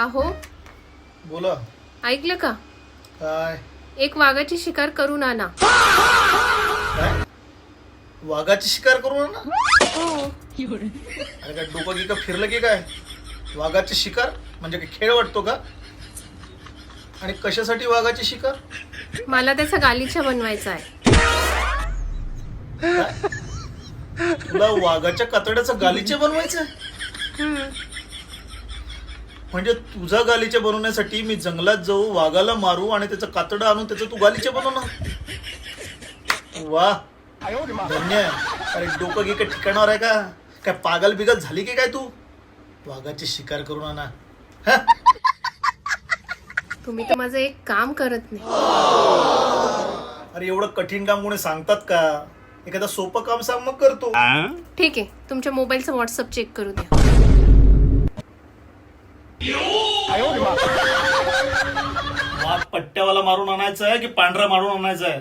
अहो बोला. ऐकलं का? काय? एक वाघाची शिकार करून आणा. काय? वाघाची शिकार करू ना? हो. अरे काय डोकं गिकं फिरलं की काय? वाघाची शिकार म्हणजे काय खेळ वाटतो का? आणि कशासाठी वाघाची शिकार? मला त्याचा गालिचा बनवायचा आहे. काय? तुला वाघाच्या कातड्याचं गालिचे बनवायचं? हम्म. म्हणजे तुझा गालिचे बनवण्यासाठी मी जंगलात जाऊ, वाघाला मारू आणि त्याचं कातडं आणून त्याचं तू गालिचे बनवणार? वा, धन्य आहे. अरे डोकं गिकं ठिकाणावर आहे का? काय पागल बिगल झाली की काय तू? वाघाची शिकार करून आणा. हा? तुम्ही तर माझं एक काम करत नाही. अरे एवढं कठीण काम कोणी सांगतात का? एखादं सोपं काम सांग मग करतो. ठीक आहे, तुमच्या मोबाईलचं व्हॉट्सअप चेक करू द्या. वाघ पट्ट्यावाला मारून आणायचा आहे की पांढरा मारून आणायचा आहे?